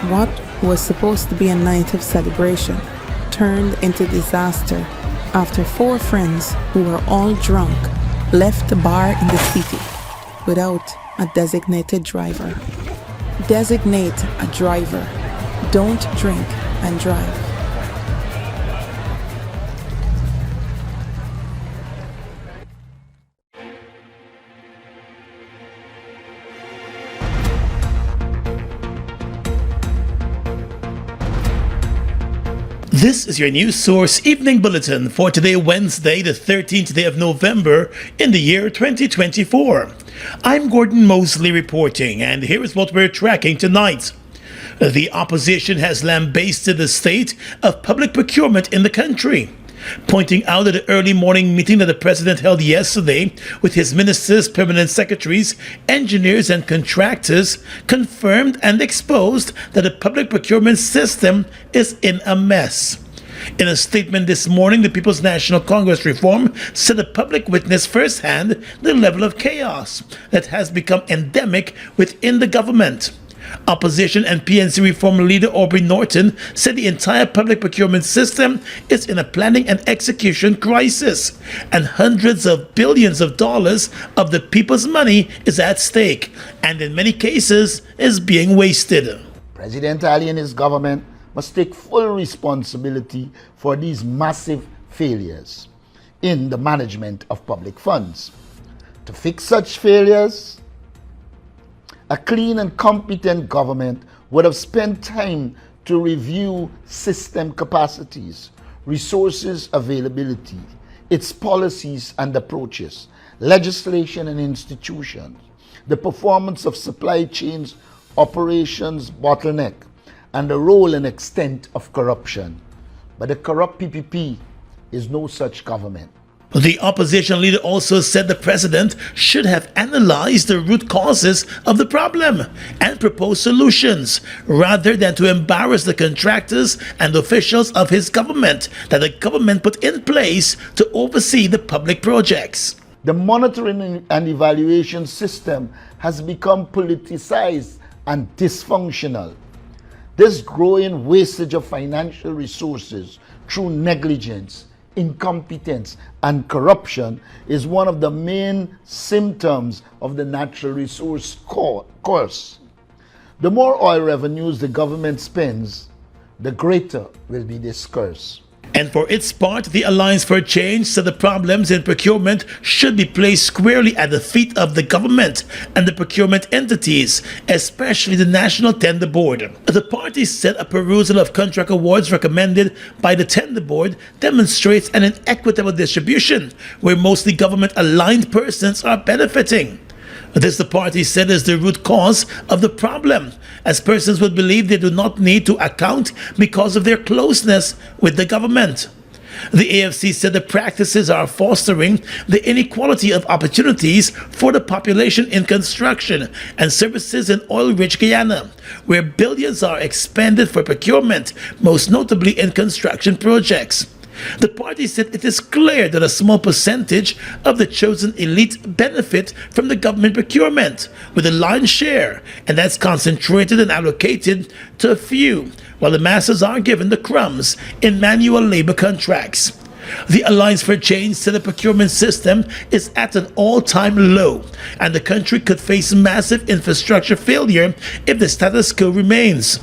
What was supposed to be a night of celebration turned into disaster after 4 friends who were all drunk left the bar in the city without a designated driver. Designate a driver. Don't drink and drive. This is your news source evening bulletin for today, Wednesday, the 13th day of November in the year 2024. I'm Gordon Mosley reporting, and here is what we're tracking tonight. The opposition has lambasted the state of public procurement in the country, pointing out at the early morning meeting that the president held yesterday with his ministers, permanent secretaries, engineers and contractors, confirmed and exposed that the public procurement system is in a mess. In a statement this morning, the People's National Congress Reform said the public witnessed firsthand the level of chaos that has become endemic within the government. Opposition and PNC Reform leader Aubrey Norton said the entire public procurement system is in a planning and execution crisis, and hundreds of billions of dollars of the people's money is at stake, and in many cases is being wasted. President Ali and his government must take full responsibility for these massive failures in the management of public funds. To fix such failures, a clean and competent government would have spent time to review system capacities, resources availability, its policies and approaches, legislation and institutions, the performance of supply chains, operations bottleneck, and the role and extent of corruption. But the corrupt PPP is no such government. The opposition leader also said the president should have analyzed the root causes of the problem and proposed solutions, rather than to embarrass the contractors and officials of his government that the government put in place to oversee the public projects. The monitoring and evaluation system has become politicized and dysfunctional. This growing wastage of financial resources through negligence, incompetence and corruption is one of the main symptoms of the natural resource curse. The more oil revenues the government spends, the greater will be this curse. And for its part, the Alliance for Change said the problems in procurement should be placed squarely at the feet of the government and the procurement entities, especially the National Tender Board. The party said a perusal of contract awards recommended by the Tender Board demonstrates an inequitable distribution, where mostly government-aligned persons are benefiting. This, the party said, is the root cause of the problem, as persons would believe they do not need to account because of their closeness with the government. The AFC said the practices are fostering the inequality of opportunities for the population in construction and services in oil-rich Guyana, where billions are expended for procurement, most notably in construction projects. The party said it is clear that a small percentage of the chosen elite benefit from the government procurement, with a lion's share, and that's concentrated and allocated to a few, while the masses are given the crumbs in manual labor contracts. The Alliance for Change said the procurement system is at an all-time low, and the country could face massive infrastructure failure if the status quo remains.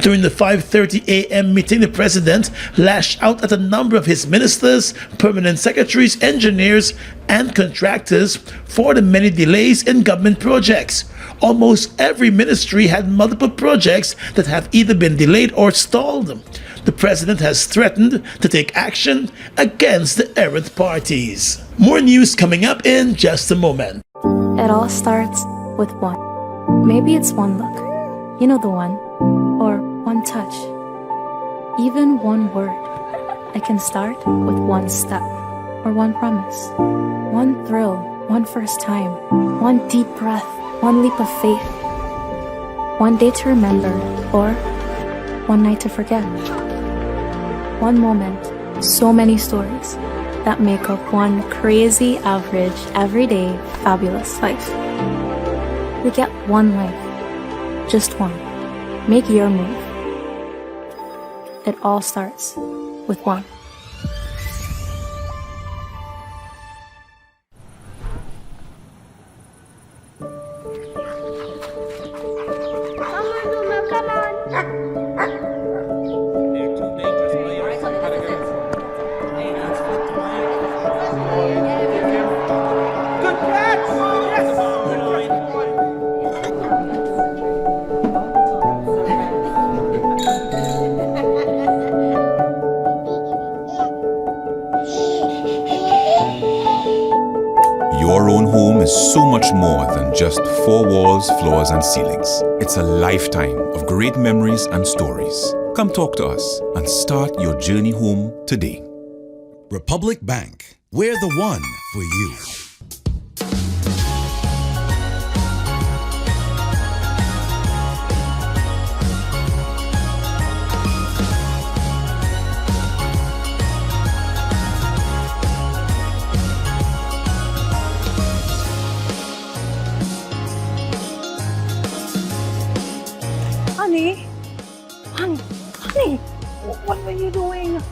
During the 5:30 a.m. meeting, the president lashed out at a number of his ministers, permanent secretaries, engineers, and contractors for the many delays in government projects. Almost every ministry had multiple projects that have either been delayed or stalled. The president has threatened to take action against the errant parties. More news coming up in just a moment. It all starts with one. Maybe it's one look. You know the one. Or one touch, even one word. It can start with one step, or one promise, one thrill, one first time, one deep breath, one leap of faith, one day to remember, or one night to forget. One moment, so many stories that make up one crazy, average, everyday, fabulous life. We get one life, just one. Make your move. It all starts with one. Your own home is so much more than just four walls, floors, and ceilings. It's a lifetime of great memories and stories. Come talk to us and start your journey home today. Republic Bank. We're the one for you. Honey, what were you doing?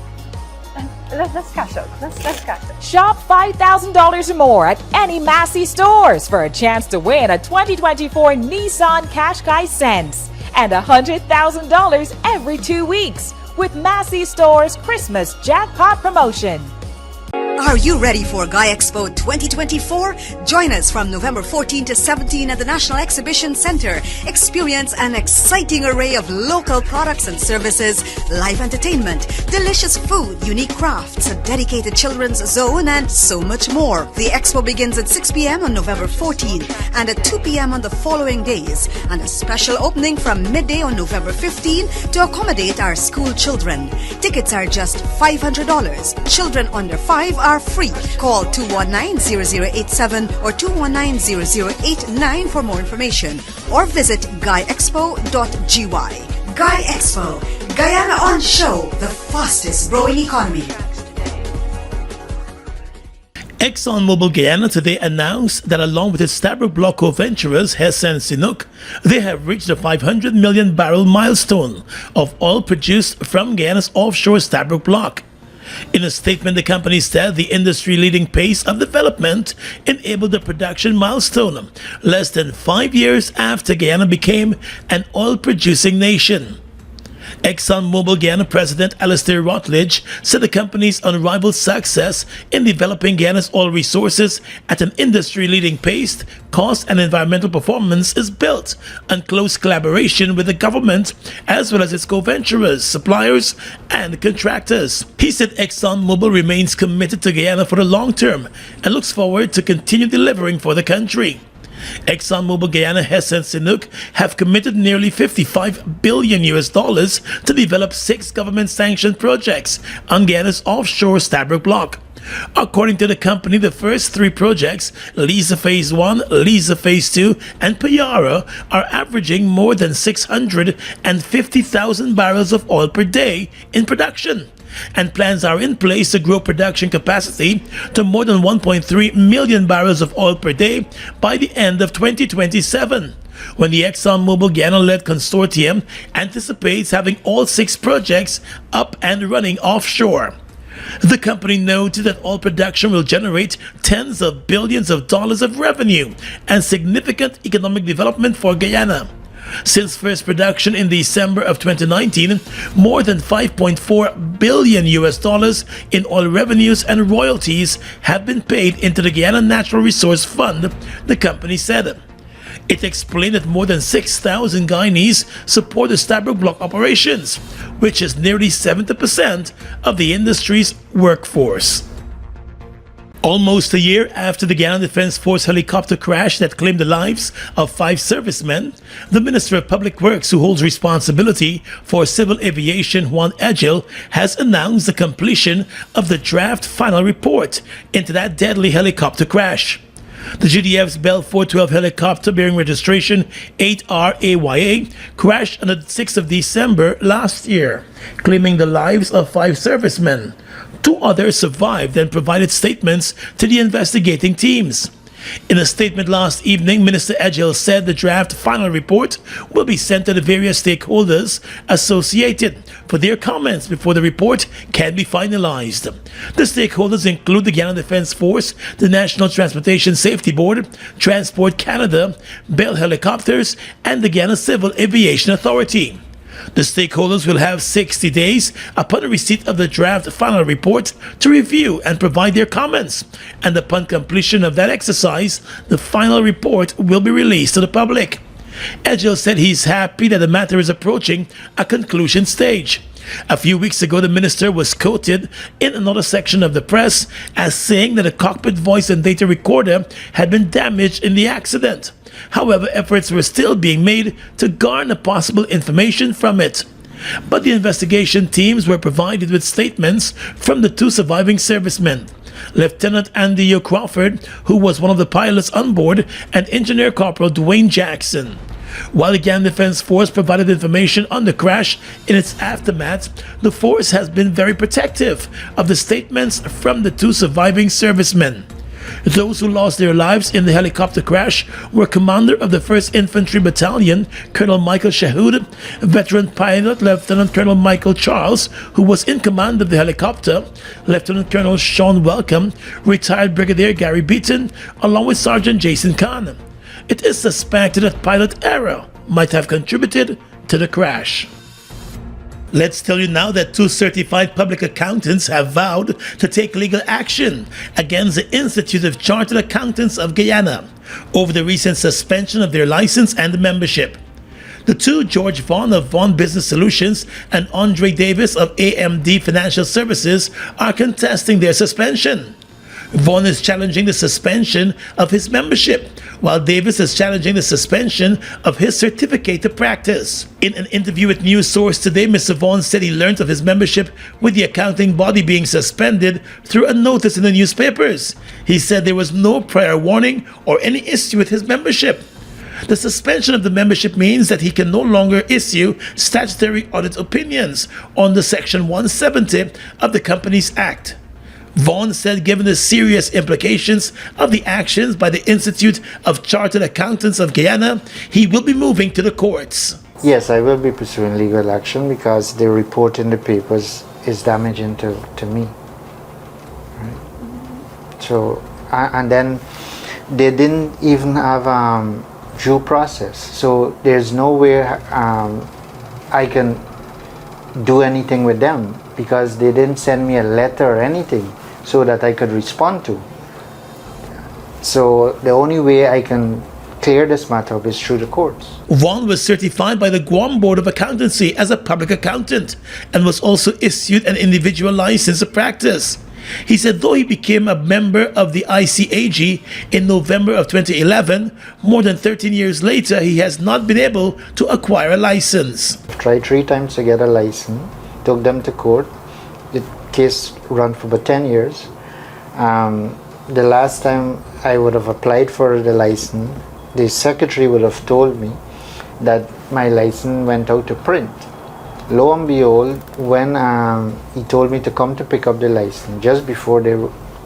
Let's cash out. Let's cash out. Shop $5,000 or more at any Massey stores for a chance to win a 2024 Nissan Qashqai Sense and $100,000 every 2 weeks with Massey Stores Christmas Jackpot Promotion. Are you ready for Guy Expo 2024? Join us from November 14 to 17 at the National Exhibition Center. Experience an exciting array of local products and services, live entertainment, delicious food, unique crafts, a dedicated children's zone, and so much more. The expo begins at 6 p.m. on November 14 and at 2 p.m. on the following days, and a special opening from midday on November 15 to accommodate our school children. Tickets are just $500. Children under 5 are free. Call 219-0087 or 219-0089 for more information, or visit guyexpo.gy. Guy Expo, Guyana on show, the fastest growing economy. ExxonMobil Guyana today announced that along with its Stabroek Block co-venturers Hess and Sinuk, they have reached the 500 million barrel milestone of oil produced from Guyana's offshore Stabroek Block. In a statement, the company said the industry-leading pace of development enabled the production milestone less than 5 years after Guyana became an oil-producing nation. ExxonMobil Guyana President Alistair Rutledge said the company's unrivaled success in developing Guyana's oil resources at an industry-leading pace, cost, and environmental performance is built on close collaboration with the government as well as its co-venturers, suppliers, and contractors. He said ExxonMobil remains committed to Guyana for the long term and looks forward to continue delivering for the country. ExxonMobil Guyana, Hess and Sinuk have committed nearly $55 billion to develop 6 government-sanctioned projects on Guyana's offshore Stabroek Block. According to the company, the first 3 projects, Liza Phase 1, Liza Phase 2, and Payara, are averaging more than 650,000 barrels of oil per day in production. And plans are in place to grow production capacity to more than 1.3 million barrels of oil per day by the end of 2027, when the ExxonMobil Guyana-led consortium anticipates having all 6 projects up and running offshore. The company noted that oil production will generate tens of billions of dollars of revenue and significant economic development for Guyana. Since first production in December of 2019, more than $5.4 billion in oil revenues and royalties have been paid into the Guyana Natural Resource Fund, the company said. It explained that more than 6,000 Guyanese support the Stabroek Block operations, which is nearly 70% of the industry's workforce. Almost a year after the Guyana Defense Force helicopter crash that claimed the lives of 5 servicemen, the Minister of Public Works, who holds responsibility for civil aviation, Juan Egil, has announced the completion of the draft final report into that deadly helicopter crash. The GDF's Bell 412 helicopter bearing registration 8RAYA crashed on the 6th of December last year, claiming the lives of 5 servicemen. 2 others survived and provided statements to the investigating teams. In a statement last evening, Minister Edghill said the draft final report will be sent to the various stakeholders associated for their comments before the report can be finalized. The stakeholders include the Guyana Defence Force, the National Transportation Safety Board, Transport Canada, Bell Helicopters, and the Guyana Civil Aviation Authority. The stakeholders will have 60 days upon the receipt of the draft final report to review and provide their comments, and upon completion of that exercise, the final report will be released to the public. Edghill said he's happy that the matter is approaching a conclusion stage. A few weeks ago, the minister was quoted in another section of the press as saying that a cockpit voice and data recorder had been damaged in the accident. However, efforts were still being made to garner possible information from it. But the investigation teams were provided with statements from the two surviving servicemen, Lieutenant Andy Crawford, who was one of the pilots on board, and Engineer Corporal Dwayne Jackson. While the Guyana Defence Force provided information on the crash in its aftermath, the force has been very protective of the statements from the two surviving servicemen. Those who lost their lives in the helicopter crash were Commander of the 1st Infantry Battalion, Colonel Michael Shahood, veteran pilot Lieutenant Colonel Michael Charles, who was in command of the helicopter, Lieutenant Colonel Sean Welcome, retired Brigadier Gary Beaton, along with Sergeant Jason Kahn. It is suspected that pilot error might have contributed to the crash. Let's tell you now that two certified public accountants have vowed to take legal action against the Institute of Chartered Accountants of Guyana over the recent suspension of their license and membership. The two, George Vaughn of Vaughn Business Solutions and Andre Davis of AMD Financial Services, are contesting their suspension. Vaughn is challenging the suspension of his membership, while Davis is challenging the suspension of his certificate of practice. In an interview with News Source today, Mr. Vaughn said he learned of his membership with the accounting body being suspended through a notice in the newspapers. He said there was no prior warning or any issue with his membership. The suspension of the membership means that he can no longer issue statutory audit opinions under Section 170 of the Companies Act. Vaughn said given the serious implications of the actions by the Institute of Chartered Accountants of Guyana, he will be moving to the courts. Yes, I will be pursuing legal action because the report in the papers is damaging to me. Right? So, and then they didn't even have due process. So there's no way I can do anything with them because they didn't send me a letter or anything so that I could respond to. So the only way I can clear this matter up is through the courts. Vaughn was certified by the Guam Board of Accountancy as a public accountant and was also issued an individual license of practice. He said though he became a member of the ICAG in November of 2011, more than 13 years later he has not been able to acquire a license. Tried 3 times to get a license, took them to court. The case ran for about 10 years. The last time I would have applied for the license, the secretary would have told me that my license went out to print. Lo and behold, when he told me to come to pick up the license, just before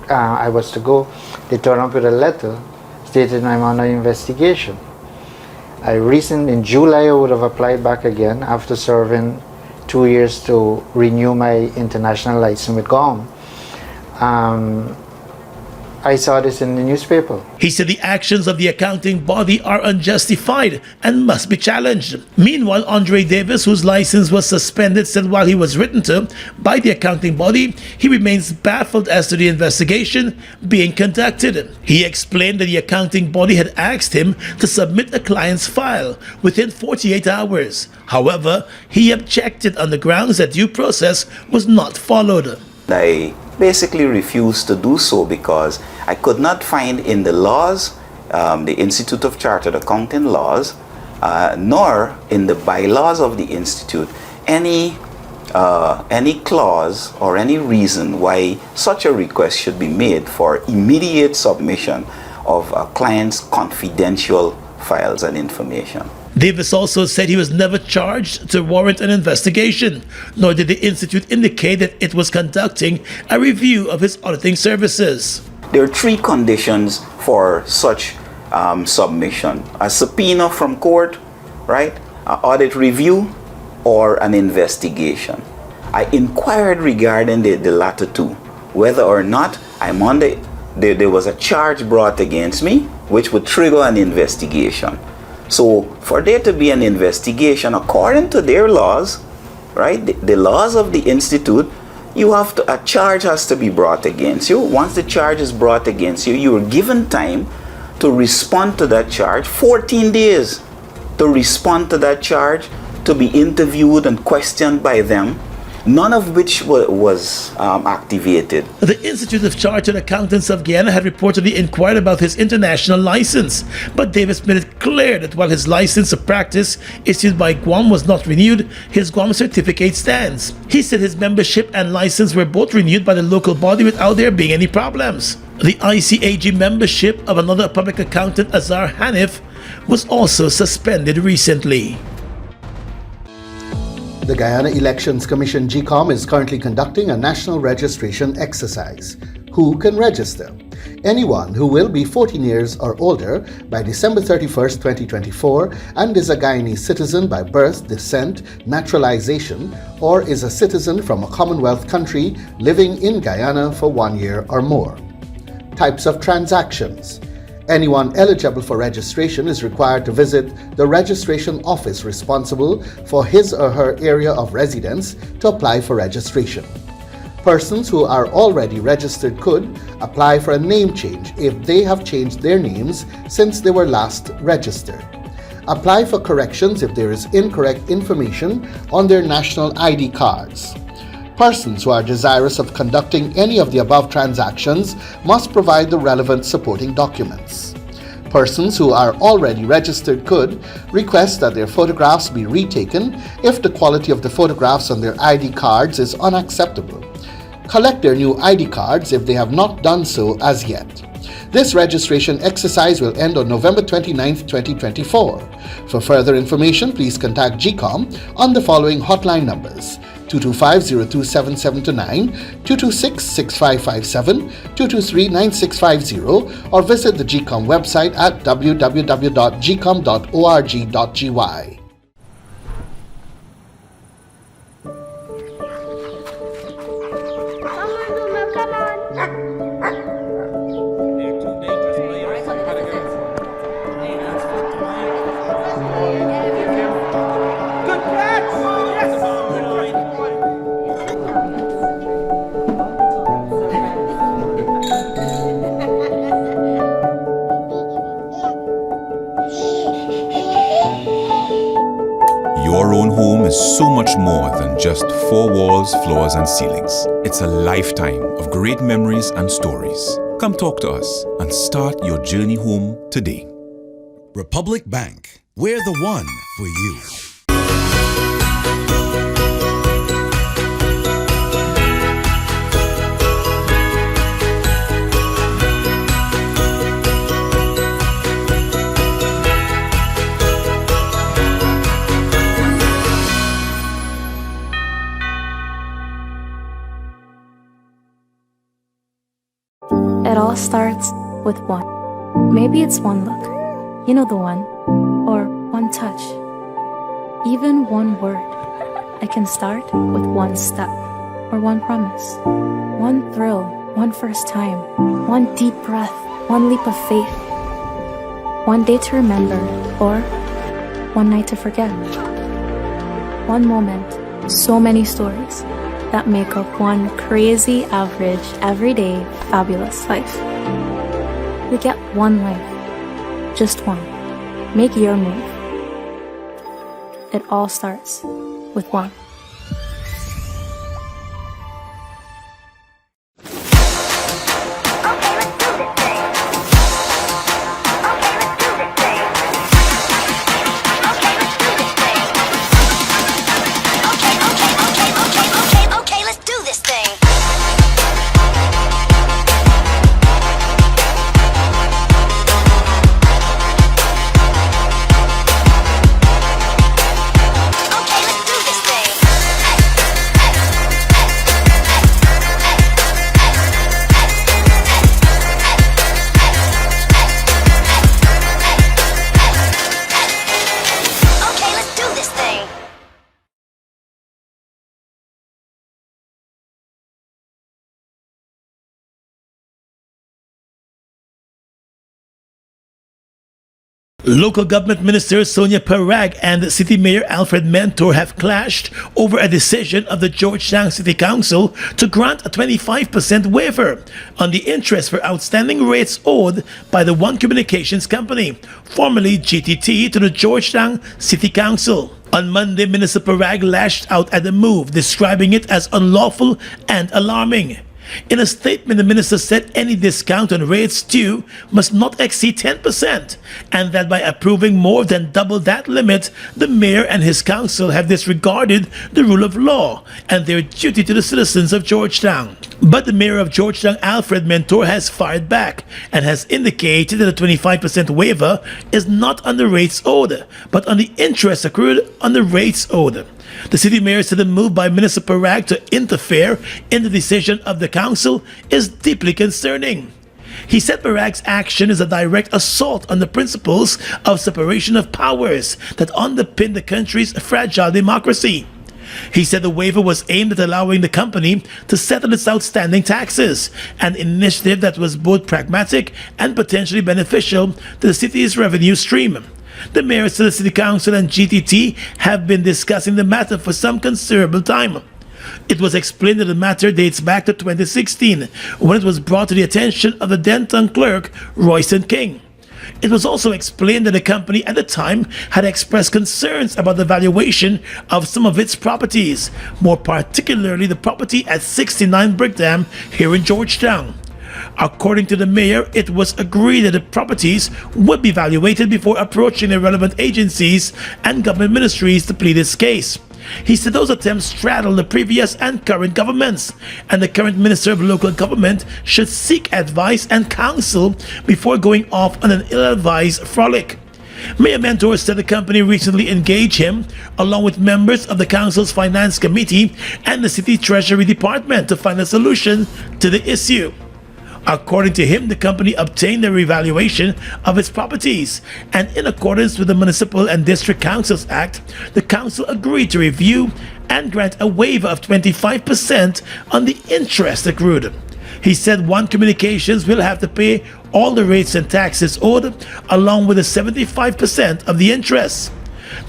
I was to go, they turned up with a letter stating I'm under investigation. In July I would have applied back again after serving 2 years to renew my international license with Guam. I saw this in the newspaper. He said the actions of the accounting body are unjustified and must be challenged. Meanwhile, Andre Davis, whose license was suspended, said while he was written to by the accounting body, he remains baffled as to the investigation being conducted. He explained that the accounting body had asked him to submit a client's file within 48 hours. However, he objected on the grounds that due process was not followed. I basically refused to do so because I could not find in the laws, the Institute of Chartered Accounting laws, nor in the bylaws of the Institute, any clause or any reason why such a request should be made for immediate submission of a client's confidential files and information. Davis also said he was never charged to warrant an investigation, nor did the Institute indicate that it was conducting a review of his auditing services. there are three conditions for such submission: a subpoena from court, right? An audit review, or an investigation. I inquired regarding the latter two, whether or not there was a charge brought against me, which would trigger an investigation. So for there to be an investigation, according to their laws, right, the laws of the Institute, a charge has to be brought against you. Once the charge is brought against you, you are given time to respond to that charge, 14 days to respond to that charge, to be interviewed and questioned by them, none of which was activated. The Institute of Chartered Accountants of Guyana had reportedly inquired about his international license, but Davis made it clear that while his license of practice issued by Guam was not renewed, his Guam certificate stands. He said his membership and license were both renewed by the local body without there being any problems. The ICAG membership of another public accountant, Azar Hanif, was also suspended recently. The Guyana Elections Commission GCOM is currently conducting a national registration exercise. Who can register? Anyone who will be 14 years or older by December 31st, 2024 and is a Guyanese citizen by birth, descent, naturalization, or is a citizen from a Commonwealth country living in Guyana for 1 year or more. Types of transactions. Anyone eligible for registration is required to visit the registration office responsible for his or her area of residence to apply for registration. Persons who are already registered could apply for a name change if they have changed their names since they were last registered. Apply for corrections if there is incorrect information on their national ID cards. Persons who are desirous of conducting any of the above transactions must provide the relevant supporting documents. Persons who are already registered could request that their photographs be retaken if the quality of the photographs on their ID cards is unacceptable. Collect their new ID cards if they have not done so as yet. This registration exercise will end on November 29, 2024. For further information, please contact GCOM on the following hotline numbers: 225-027729, 226-6557, 223-9650, or visit the GCOM website at www.gcom.org.gy. Your own home is so much more than just four walls, floors, and ceilings. It's a lifetime of great memories and stories. Come talk to us and start your journey home today. Republic Bank. We're the one for you. It all starts with one. Maybe it's one look. You know the one. Or one touch. Even one word. I can start with one step. Or one promise. One thrill. One first time. One deep breath. One leap of faith. One day to remember. Or one night to forget. One moment. So many stories that make up one crazy, average, everyday, fabulous life. We get one life. Just one. Make your move. It all starts with one. Local government minister Sonia Parag and City Mayor Alfred Mentor have clashed over a decision of the Georgetown City Council to grant a 25% waiver on the interest for outstanding rates owed by the One Communications Company, formerly GTT, to the Georgetown City Council. On Monday, Minister Parag lashed out at the move, describing it as unlawful and alarming. In a statement, the minister said any discount on rates due must not exceed 10%, and that by approving more than double that limit, the mayor and his council have disregarded the rule of law and their duty to the citizens of Georgetown. But the mayor of Georgetown, Alfred Mentor, has fired back and has indicated that a 25% waiver is not on the rates owed, but on the interest accrued on the rates owed. The city mayor said the move by Minister Parag to interfere in the decision of the council is deeply concerning. He said Parag's action is a direct assault on the principles of separation of powers that underpin the country's fragile democracy. He said the waiver was aimed at allowing the company to settle its outstanding taxes, an initiative that was both pragmatic and potentially beneficial to the city's revenue stream. The mayor said the city council and GTT have been discussing the matter for some considerable time. It was explained that the matter dates back to 2016, when it was brought to the attention of the then-town clerk, Royston King. It was also explained that the company at the time had expressed concerns about the valuation of some of its properties, more particularly the property at 69 Brickdam here in Georgetown. According to the mayor, it was agreed that the properties would be evaluated before approaching the relevant agencies and government ministries to plead its case. He said those attempts straddle the previous and current governments, and the current Minister of Local Government should seek advice and counsel before going off on an ill-advised frolic. Mayor Mentor said the company recently engaged him, along with members of the council's finance committee and the city treasury department, to find a solution to the issue. According to him, the company obtained a revaluation of its properties, and in accordance with the Municipal and District Councils Act, the council agreed to review and grant a waiver of 25% on the interest accrued. He said One Communications will have to pay all the rates and taxes owed, along with the 75% of the interest.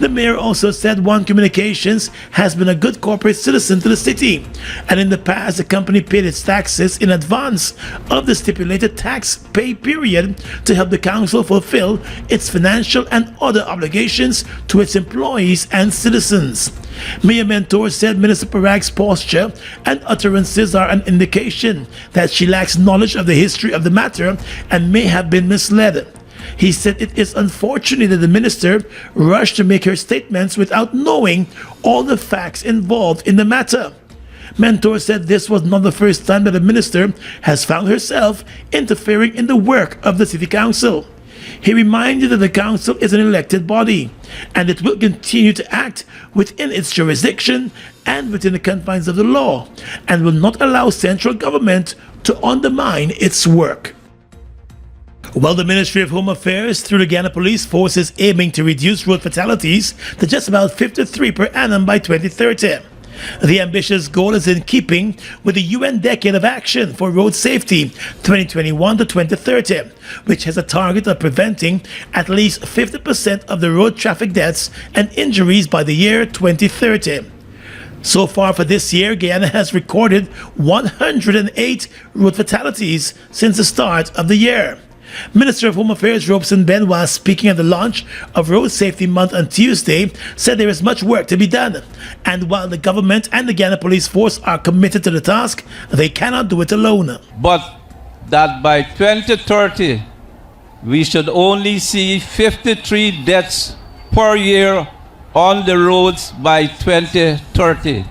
The mayor also said One Communications has been a good corporate citizen to the city, and in the past the company paid its taxes in advance of the stipulated tax pay period to help the council fulfill its financial and other obligations to its employees and citizens. Mayor Mentor said Minister Parag's posture and utterances are an indication that she lacks knowledge of the history of the matter and may have been misled. He said it is unfortunate that the minister rushed to make her statements without knowing all the facts involved in the matter. Mentor said this was not the first time that the minister has found herself interfering in the work of the city council. He reminded that the council is an elected body, and it will continue to act within its jurisdiction and within the confines of the law, and will not allow central government to undermine its work. Well, the Ministry of Home Affairs, through the Guyana Police Force, is aiming to reduce road fatalities to just about 53 per annum by 2030. The ambitious goal is in keeping with the UN Decade of Action for Road Safety 2021 to 2030, which has a target of preventing at least 50% of the road traffic deaths and injuries by the year 2030. So far for this year, Guyana has recorded 108 road fatalities since the start of the year. Minister of Home Affairs Robeson Benoit, speaking at the launch of Road Safety Month on Tuesday, said there is much work to be done, and while the government and the Guyana Police Force are committed to the task, they cannot do it alone. But that by 2030, we should only see 53 deaths per year on the roads by 2030.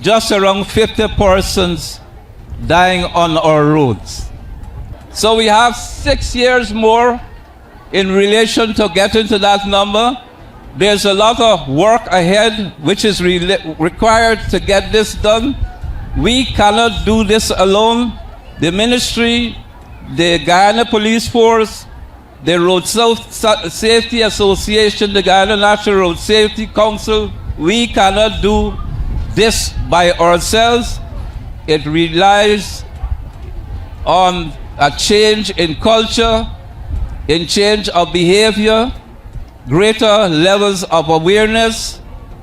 Just around 50 persons dying on our roads. So we have 6 years more in relation to getting to that number. There's a lot of work ahead which is required to get this done. We cannot do this alone. The ministry, the Guyana Police Force, the Road Safety Association, the Guyana National Road Safety Council, we cannot do this by ourselves. It relies on a change in culture. in change of behavior, greater levels of awareness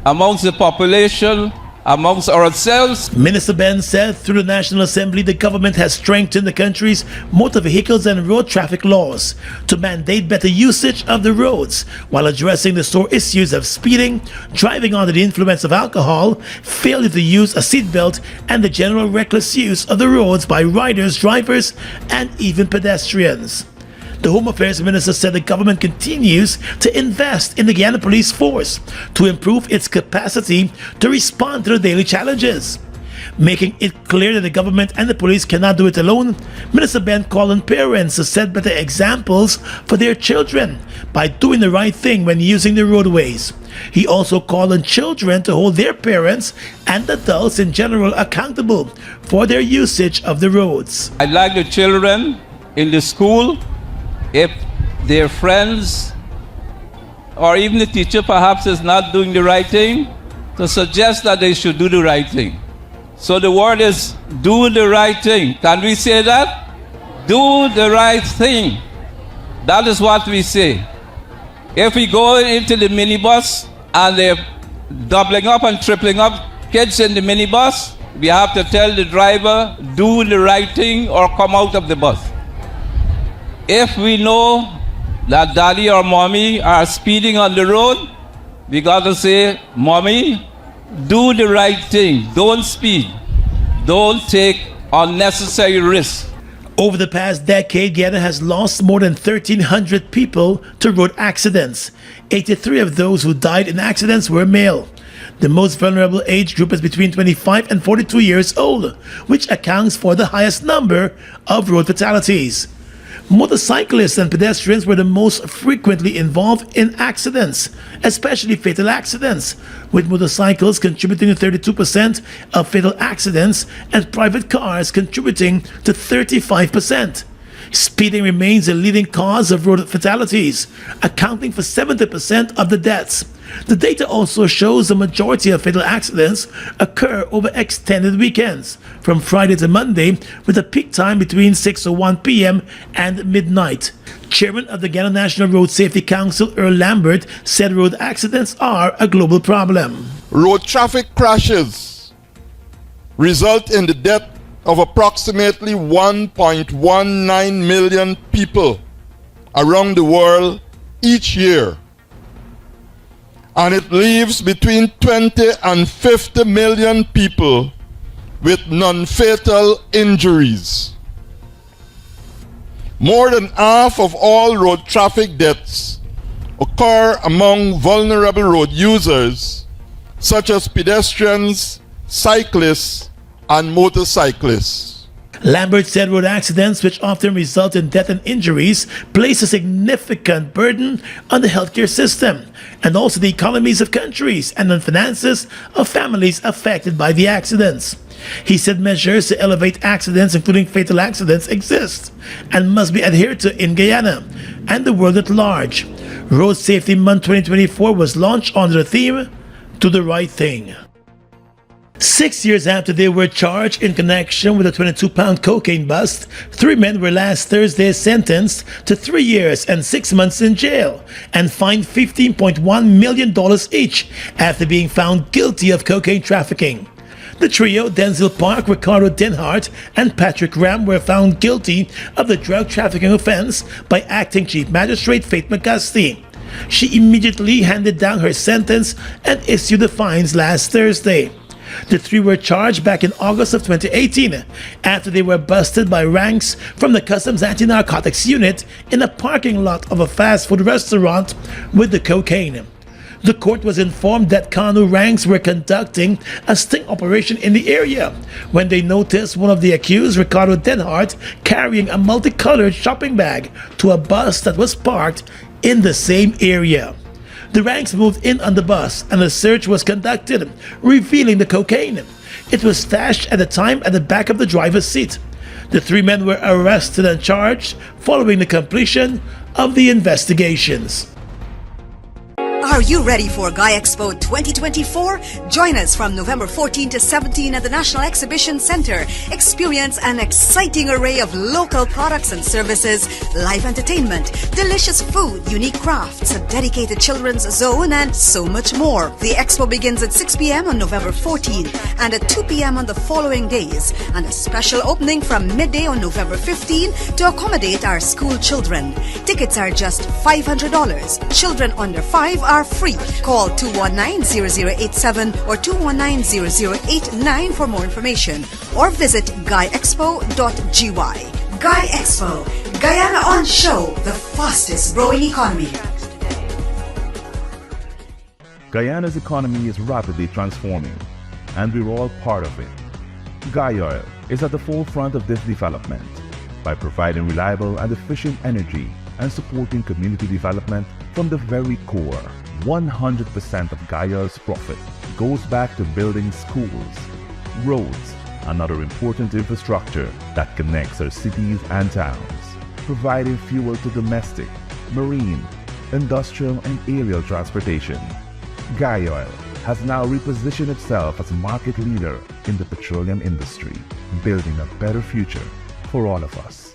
amongst the population, amongst ourselves. Minister Ben said through the National Assembly, the government has strengthened the country's motor vehicles and road traffic laws to mandate better usage of the roads while addressing the sore issues of speeding, driving under the influence of alcohol, failure to use a seatbelt, and the general reckless use of the roads by riders, drivers, and even pedestrians. The Home Affairs Minister said the government continues to invest in the Guyana Police Force to improve its capacity to respond to the daily challenges. Making it clear that the government and the police cannot do it alone, Minister Ben called on parents to set better examples for their children by doing the right thing when using the roadways. He also called on children to hold their parents and adults in general accountable for their usage of the roads. I'd like the children in the school, if their friends or even the teacher perhaps is not doing the right thing, to suggest that they should do the right thing. So the word is do the right thing. Can we say that? Do the right thing. That is what we say. If we go into the minibus and they're doubling up and tripling up kids in the minibus, we have to tell the driver, do the right thing or come out of the bus. If we know that daddy or mommy are speeding on the road, we got to say, mommy, do the right thing. Don't speed. Don't take unnecessary risks. Over the past decade, Guyana has lost more than 1,300 people to road accidents. 83 of those who died in accidents were male. The most vulnerable age group is between 25 and 42 years old, which accounts for the highest number of road fatalities. Motorcyclists and pedestrians were the most frequently involved in accidents, especially fatal accidents, with motorcycles contributing to 32% of fatal accidents and private cars contributing to 35%. Speeding remains a leading cause of road fatalities, accounting for 70% of the deaths. The data also shows the majority of fatal accidents occur over extended weekends, from Friday to Monday, with a peak time between 6:01 p.m. and midnight. Chairman of the Guyana National Road Safety Council, Earl Lambert, said road accidents are a global problem. Road traffic crashes result in the death of approximately 1.19 million people around the world each year. And it leaves between 20 and 50 million people with non-fatal injuries. More than half of all road traffic deaths occur among vulnerable road users, such as pedestrians, cyclists, and motorcyclists. Lambert said road accidents, which often result in death and injuries, place a significant burden on the healthcare system and also the economies of countries and the finances of families affected by the accidents. He said measures to elevate accidents, including fatal accidents, exist and must be adhered to in Guyana and the world at large. Road Safety Month 2024 was launched under the theme, Do the Right Thing. 6 years after they were charged in connection with a 22-pound cocaine bust, 3 men were last Thursday sentenced to 3 years and 6 months in jail and fined $15.1 million each after being found guilty of cocaine trafficking. The trio, Denzel Park, Ricardo Denhart, and Patrick Ram, were found guilty of the drug trafficking offense by Acting Chief Magistrate Faith McGusty. She immediately handed down her sentence and issued the fines last Thursday. The 3 were charged back in August of 2018 after they were busted by ranks from the Customs Anti-Narcotics Unit in a parking lot of a fast food restaurant with the cocaine. The court was informed that Kanu ranks were conducting a sting operation in the area when they noticed one of the accused, Ricardo Denhart, carrying a multicolored shopping bag to a bus that was parked in the same area. The ranks moved in on the bus and a search was conducted, revealing the cocaine. It was stashed at the time at the back of the driver's seat. The 3 men were arrested and charged following the completion of the investigations. Are you ready for Guy Expo 2024? Join us from November 14 to 17 at the National Exhibition Center. Experience an exciting array of local products and services, live entertainment, delicious food, unique crafts, a dedicated children's zone, and so much more. The expo begins at 6 p.m. on November 14 and at 2 p.m. on the following days, and a special opening from midday on November 15 to accommodate our school children. Tickets are just $500. Children under 5 are free. Call 219-0087 or 219-0089 for more information, or visit guyexpo.gy. Guy Expo, Guyana on show, the fastest growing economy. Guyana's economy is rapidly transforming, and we're all part of it. Guy Oil is at the forefront of this development by providing reliable and efficient energy and supporting community development from the very core. 100% of Guy Oil's profit goes back to building schools, roads, and other important infrastructure that connects our cities and towns, providing fuel to domestic, marine, industrial, and aerial transportation. Guy Oil has now repositioned itself as a market leader in the petroleum industry, building a better future for all of us.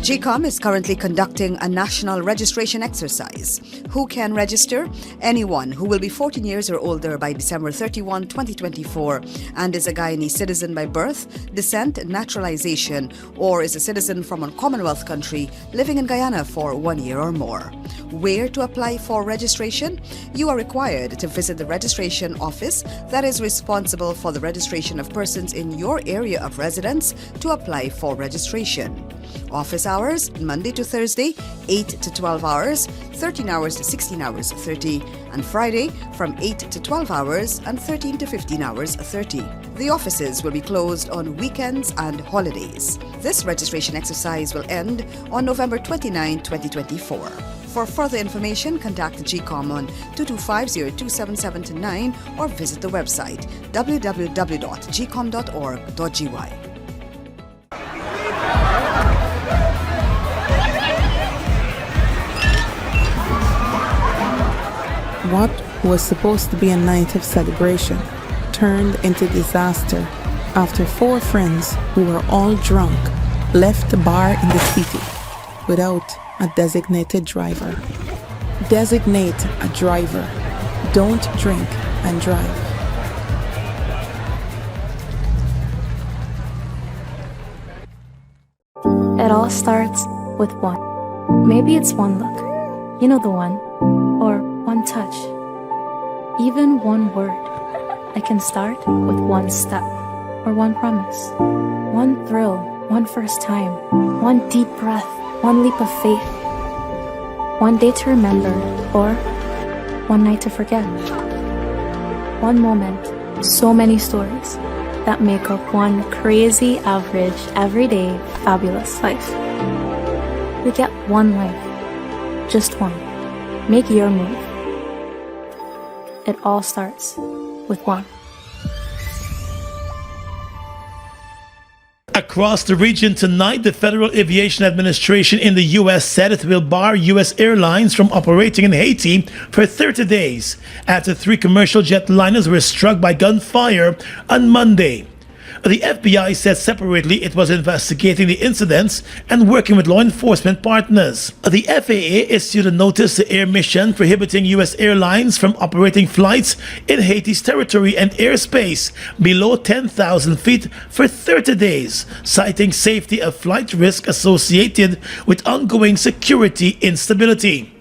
GCOM is currently conducting a national registration exercise. Who can register? Anyone who will be 14 years or older by December 31, 2024 and is a Guyanese citizen by birth, descent, naturalization, or is a citizen from a Commonwealth country living in Guyana for 1 year or more. Where to apply for registration? You are required to visit the registration office that is responsible for the registration of persons in your area of residence to apply for registration. Office hours, Monday to Thursday, 8 to 12 hours, 13 hours to 16 hours 30, and Friday from 8 to 12 hours and 13 to 15 hours 30. The offices will be closed on weekends and holidays. This registration exercise will end on November 29, 2024. For further information, contact the GCOM on 225-02779 or visit the website www.gcom.org.gy. What was supposed to be a night of celebration turned into disaster after 4 friends who were all drunk left the bar in the city without a designated driver. Designate a driver. Don't drink and drive. It all starts with one. Maybe it's one look. You know the one. Or one touch. Even one word. I can start with one step. Or one promise. One thrill. One first time. One deep breath. One leap of faith. One day to remember. Or one night to forget. One moment. So many stories that make up one crazy, average, everyday, fabulous life. We get one life. Just one. Make your move. It all starts with one. Across the region tonight, the Federal Aviation Administration in the U.S. said it will bar U.S. airlines from operating in Haiti for 30 days after 3 commercial jet liners were struck by gunfire on Monday. The FBI said separately it was investigating the incidents and working with law enforcement partners. The FAA issued a notice to Air Mission prohibiting U.S. airlines from operating flights in Haiti's territory and airspace below 10,000 feet for 30 days, citing safety of flight risk associated with ongoing security instability.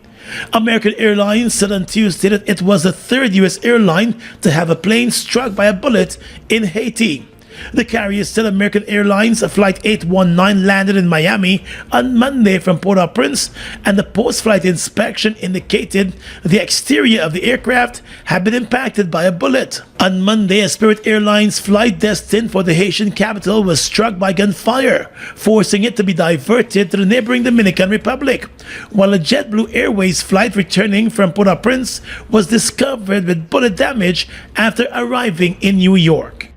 American Airlines said on Tuesday that it was the 3rd U.S. airline to have a plane struck by a bullet in Haiti. The carrier said American Airlines Flight 819 landed in Miami on Monday from Port-au-Prince, and the post-flight inspection indicated the exterior of the aircraft had been impacted by a bullet. On Monday, a Spirit Airlines flight destined for the Haitian capital was struck by gunfire, forcing it to be diverted to the neighboring Dominican Republic, while a JetBlue Airways flight returning from Port-au-Prince was discovered with bullet damage after arriving in New York.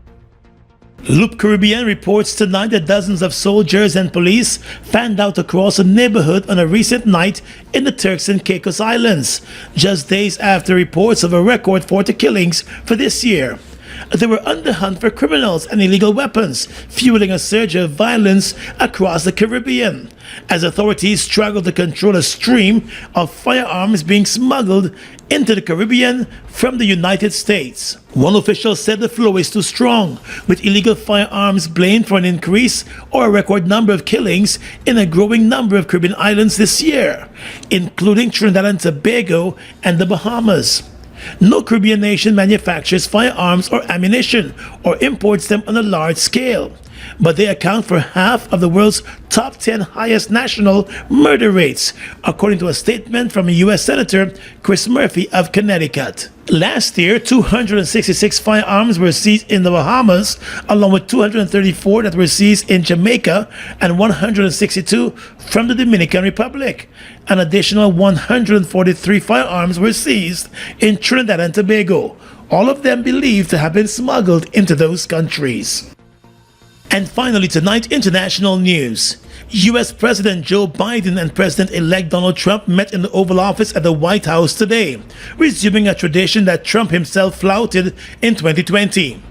Loop Caribbean reports tonight that dozens of soldiers and police fanned out across a neighborhood on a recent night in the Turks and Caicos Islands, just days after reports of a record 40 killings for this year. They were on the hunt for criminals and illegal weapons, fueling a surge of violence across the Caribbean, as authorities struggled to control a stream of firearms being smuggled into the Caribbean from the United States. One official said the flow is too strong, with illegal firearms blamed for an increase or a record number of killings in a growing number of Caribbean islands this year, including Trinidad and Tobago and the Bahamas. No Caribbean nation manufactures firearms or ammunition or imports them on a large scale, but they account for half of the world's top 10 highest national murder rates, according to a statement from U.S. Senator Chris Murphy of Connecticut. Last year, 266 firearms were seized in the Bahamas, along with 234 that were seized in Jamaica and 162 from the Dominican Republic. An additional 143 firearms were seized in Trinidad and Tobago, all of them believed to have been smuggled into those countries. And finally tonight, international news. U.S. President Joe Biden and President-elect Donald Trump met in the Oval Office at the White House today, resuming a tradition that Trump himself flouted in 2020.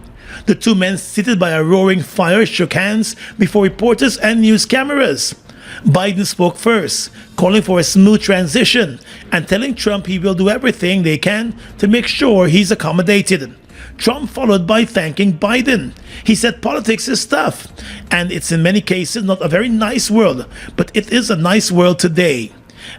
The two men, seated by a roaring fire, shook hands before reporters and news cameras. Biden spoke first, calling for a smooth transition and telling Trump he will do everything they can to make sure he's accommodated. Trump followed by thanking Biden. He said politics is tough, and it's in many cases not a very nice world, but it is a nice world today.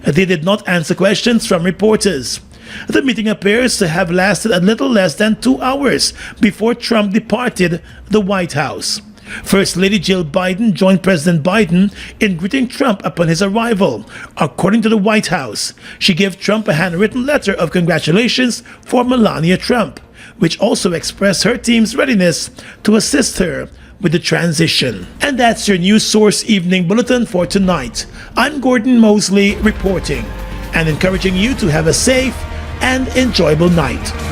They did not answer questions from reporters. The meeting appears to have lasted a little less than 2 hours before Trump departed the White House. First Lady Jill Biden joined President Biden in greeting Trump upon his arrival. According to the White House, she gave Trump a handwritten letter of congratulations for Melania Trump, which also expressed her team's readiness to assist her with the transition. And that's your News Source Evening Bulletin for tonight. I'm Gordon Mosley reporting and encouraging you to have a safe and enjoyable night.